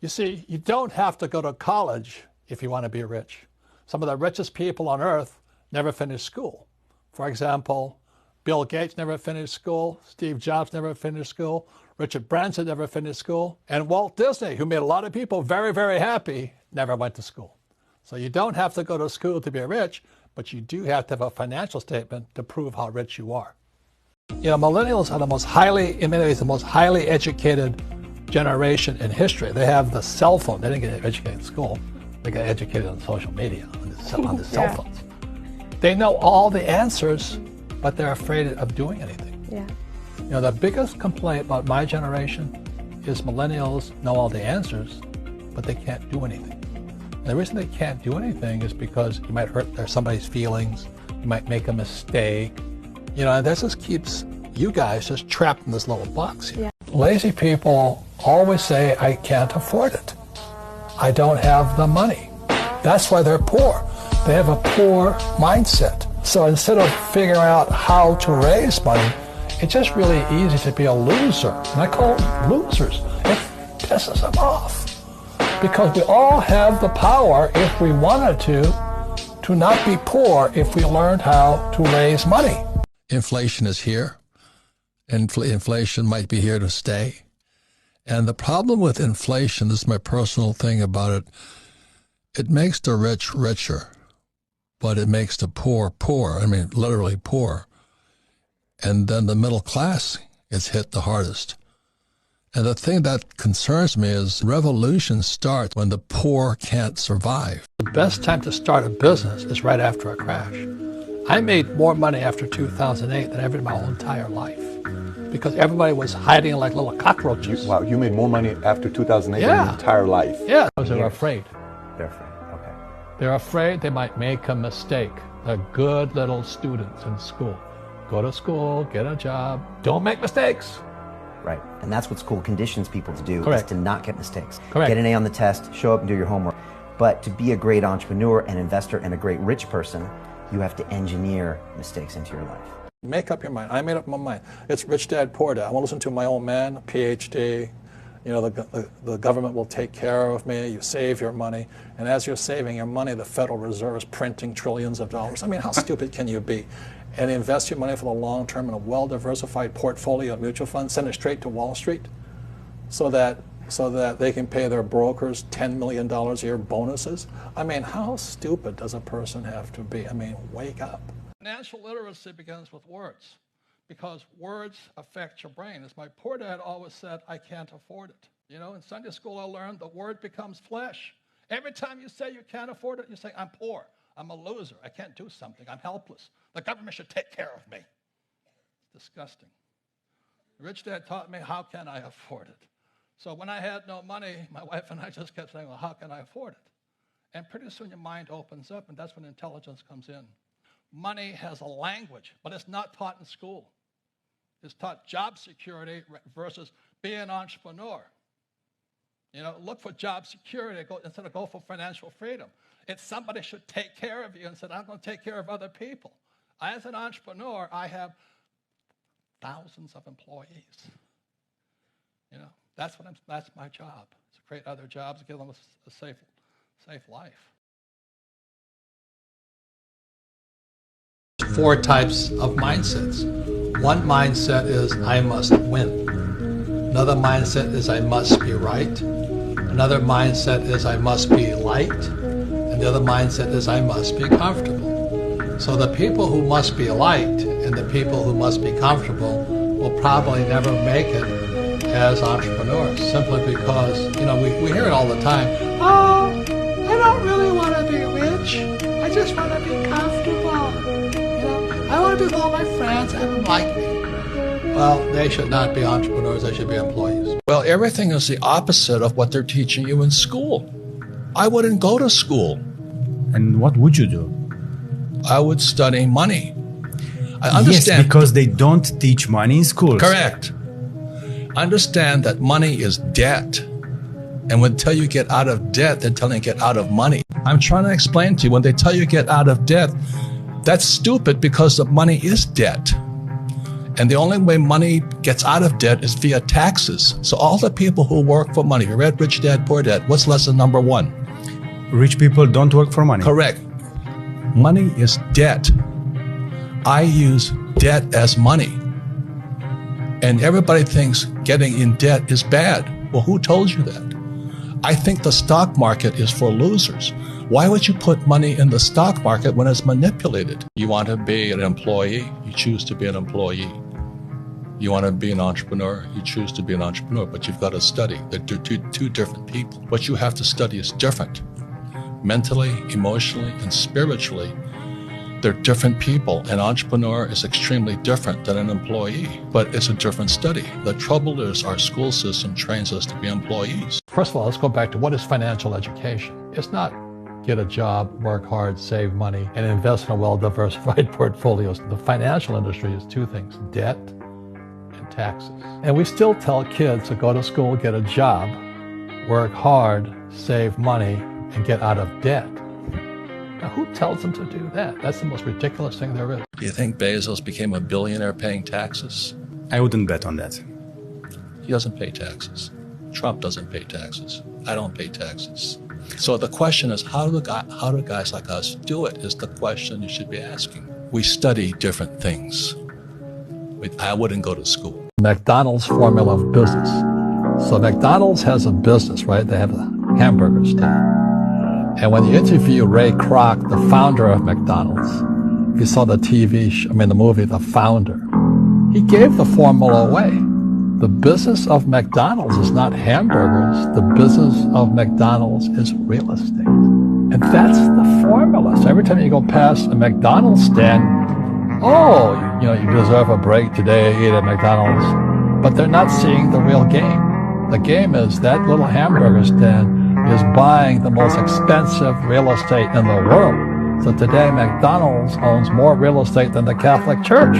You see, you don't have to go to college if you want to be rich. Some of the richest people on earth never finished school. For example, Bill Gates never finished school, Steve Jobs never finished school, Richard Branson never finished school, and Walt Disney, who made a lot of people very, very happy, never went to school. So you don't have to go to school to be rich, but you do have to have a financial statement to prove how rich you are. You know, millennials are the most highly, in many ways, the most highly educated generation in history. They have the cell phone. They didn't get educated in school. They got educated on social media, on the cell phones. They know all the answers, but they're afraid of doing anything. Yeah. You know, the biggest complaint about my generation is millennials know all the answers, but they can't do anything. And the reason they can't do anything is because you might hurt somebody's feelings, you might make a mistake, you know, and that just keeps you guys just trapped in this little box here. Yeah. Lazy people always say, I can't afford it. I don't have the money. That's why they're poor. They have a poor mindset. So instead of figuring out how to raise money, it's just really easy to be a loser. And I call them losers. It pisses them off. Because we all have the power, if we wanted to not be poor if we learned how to raise money. Inflation is here. Inflation might be here to stay. And the problem with inflation, this is my personal thing about it, it makes the rich richer, but it makes the poor poor. I mean, literally poor. And then the middle class is hit the hardest. And the thing that concerns me is revolution starts when the poor can't survive. The best time to start a business is right after a crash. I made more money after 2008 than ever in my whole entire life because everybody was hiding like little cockroaches. Wow, you made more money after 2008 than your entire life? Yeah, because they're afraid. They're afraid, okay. They're afraid they might make a mistake. They're good little students in school. Go to school, get a job, don't make mistakes. Right, and that's what school conditions people to do, Correct. is to not get mistakes. Correct. Get an A on the test, show up and do your homework. But to be a great entrepreneur, an investor, and a great rich person, you have to engineer mistakes into your life. Make up your mind. I made up my mind. It's rich dad, poor dad. I want to listen to my old man, PhD. You know, the government will take care of me. You save your money. And as you're saving your money, the Federal Reserve is printing trillions of dollars. I mean, how stupid can you be? And invest your money for the long term in a well-diversified portfolio of mutual funds, send it straight to Wall Street so that they can pay their brokers $10 million a year bonuses. I mean, how stupid does a person have to be? I mean, wake up. Financial literacy begins with words because words affect your brain. As my poor dad always said, I can't afford it. You know, in Sunday school I learned the word becomes flesh. Every time you say you can't afford it, you say, I'm poor. I'm a loser. I can't do something. I'm helpless. The government should take care of me. It's disgusting. Rich dad taught me, how can I afford it? So when I had no money, my wife and I just kept saying, well, how can I afford it? And pretty soon your mind opens up, and that's when intelligence comes in. Money has a language, but it's not taught in school. It's taught job security versus being an entrepreneur. You know, look for job security instead of go for financial freedom. It's somebody should take care of you instead I'm going to take care of other people. As an entrepreneur, I have thousands of employees. You know, that's my job. It's to create other jobs, give them a safe life. 4 types of mindsets. One mindset is I must win. Another mindset is I must be right. Another mindset is I must be liked. And the other mindset is I must be comfortable. So the people who must be liked and the people who must be comfortable will probably never make it as entrepreneurs, simply because, you know, we hear it all the time. Oh, I don't really want to be rich. I just want to be comfortable. You know, I want to be with all my friends and have them like me. Well, they should not be entrepreneurs. They should be employees. Well, everything is the opposite of what they're teaching you in school. I wouldn't go to school. And what would you do? I would study money. I understand. Yes, because they don't teach money in schools. Correct. Understand that money is debt. And when they tell you get out of debt, they're telling you get out of money. I'm trying to explain to you, when they tell you get out of debt, that's stupid because the money is debt. And the only way money gets out of debt is via taxes. So all the people who work for money, you read Rich Dad, Poor Dad, what's lesson number 1? Rich people don't work for money. Correct. Money is debt. I use debt as money. And everybody thinks getting in debt is bad. Well, who told you that? I think the stock market is for losers. Why would you put money in the stock market when it's manipulated? You want to be an employee, you choose to be an employee. You want to be an entrepreneur, you choose to be an entrepreneur, but you've got to study. They're two different people. What you have to study is different. Mentally, emotionally, and spiritually, they're different people. An entrepreneur is extremely different than an employee, but it's a different study. The trouble is our school system trains us to be employees. First of all, let's go back to what is financial education. It's not get a job, work hard, save money, and invest in a well-diversified portfolios. The financial industry is two things, debt and taxes. And we still tell kids to go to school, get a job, work hard, save money, and get out of debt. Now, who tells them to do that? That's the most ridiculous thing there is. Do you think Bezos became a billionaire paying taxes? I wouldn't bet on that. He doesn't pay taxes. Trump doesn't pay taxes. I don't pay taxes. So the question is, how do guys like us do it is the question you should be asking. We study different things. I wouldn't go to school. McDonald's formula of business. So McDonald's has a business, right? They have a hamburger stand. And when you interview Ray Kroc, the founder of McDonald's, if you saw the the movie, The Founder, he gave the formula away. The business of McDonald's is not hamburgers. The business of McDonald's is real estate. And that's the formula. So every time you go past a McDonald's stand, you deserve a break today, eat at McDonald's. But they're not seeing the real game. The game is that little hamburger stand is buying the most expensive real estate in the world. So today McDonald's owns more real estate than the Catholic Church.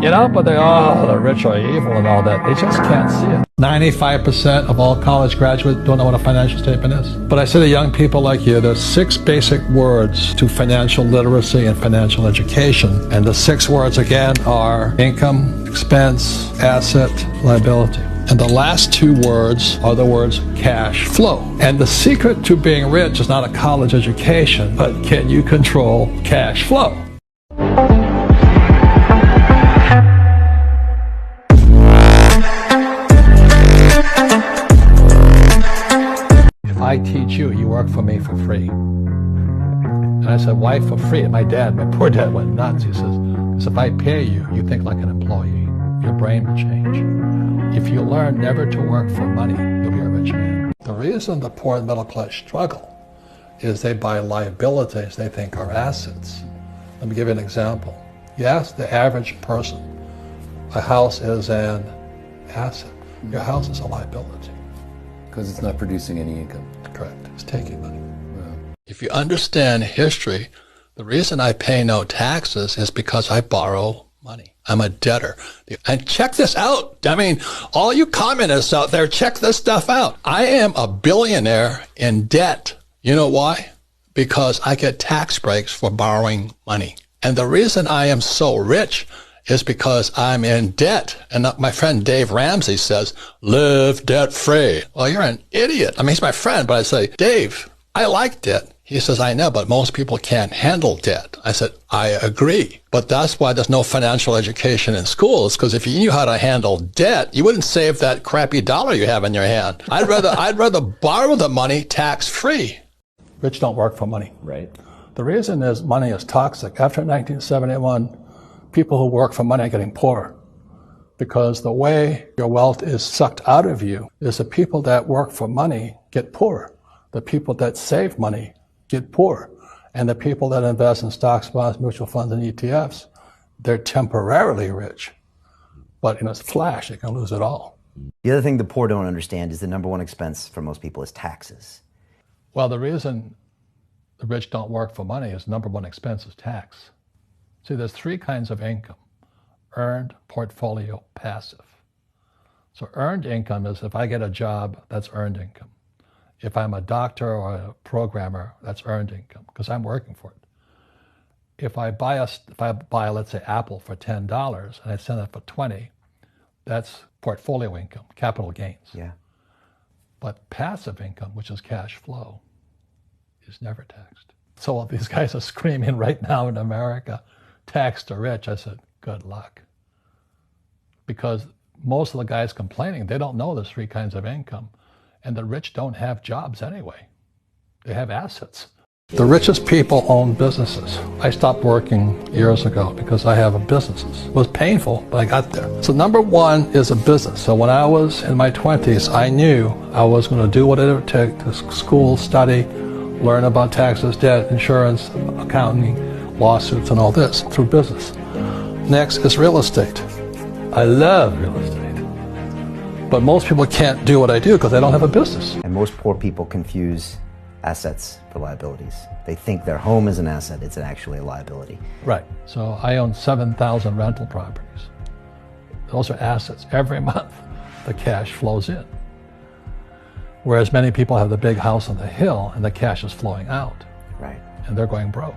But the rich are evil and all that. They just can't see it. 95% of all college graduates don't know what a financial statement is. But I say to young people like you, there's 6 basic words to financial literacy and financial education. And the 6 words, again, are income, expense, asset, liability. And the last 2 words are the words cash flow. And the secret to being rich is not a college education, but can you control cash flow? I teach you, you work for me for free. And I said, why for free? And my poor dad went nuts. He says, because if I pay you, you think like an employee. Your brain will change. If you learn never to work for money, you'll be a rich man. The reason the poor and middle class struggle is they buy liabilities they think are assets. Let me give you an example. You ask the average person, a house is an asset. Your house is a liability. Because it's not producing any income. Correct. It's taking money. Yeah. If you understand history, the reason I pay no taxes is because I borrow money. I'm a debtor. And check this out. All you communists out there, check this stuff out. I am a billionaire in debt. You know why? Because I get tax breaks for borrowing money. And the reason I am so rich is because I'm in debt. And my friend Dave Ramsey says, live debt free. Well, you're an idiot. He's my friend, but I say, Dave, I like debt. He says, I know, but most people can't handle debt. I said, I agree. But that's why there's no financial education in schools, because if you knew how to handle debt, you wouldn't save that crappy dollar you have in your hand. I'd rather borrow the money tax free. Rich don't work for money. Right. The reason is money is toxic. After 1971, people who work for money are getting poorer, because the way your wealth is sucked out of you is the people that work for money get poorer. The people that save money get poorer. And the people that invest in stocks, bonds, mutual funds, and ETFs, they're temporarily rich. But it's a flash, you can lose it all. The other thing the poor don't understand is the number one expense for most people is taxes. Well, the reason the rich don't work for money is number one expense is tax. See, there's 3 kinds of income: earned, portfolio, passive. So earned income is if I get a job, that's earned income. If I'm a doctor or a programmer, that's earned income because I'm working for it. if I buy, let's say, Apple for $10 and I sell it for $20, that's portfolio income, capital gains. Yeah. But passive income, which is cash flow, is never taxed. So these guys are screaming right now in America, tax the rich. I said, good luck. Because most of the guys complaining, they don't know there's 3 kinds of income. And the rich don't have jobs anyway. They have assets. The richest people own businesses. I stopped working years ago because I have businesses. It was painful, but I got there. So number 1 is a business. So when I was in my 20s, I knew I was going to do what it would take to school, study, learn about taxes, debt, insurance, accounting, lawsuits, and all this through business. Next is real estate. I love real estate. But most people can't do what I do because they don't have a business. And most poor people confuse assets for liabilities. They think their home is an asset, it's actually a liability. Right. So I own 7,000 rental properties. Those are assets. Every month, the cash flows in. Whereas many people have the big house on the hill and the cash is flowing out. Right. And they're going broke.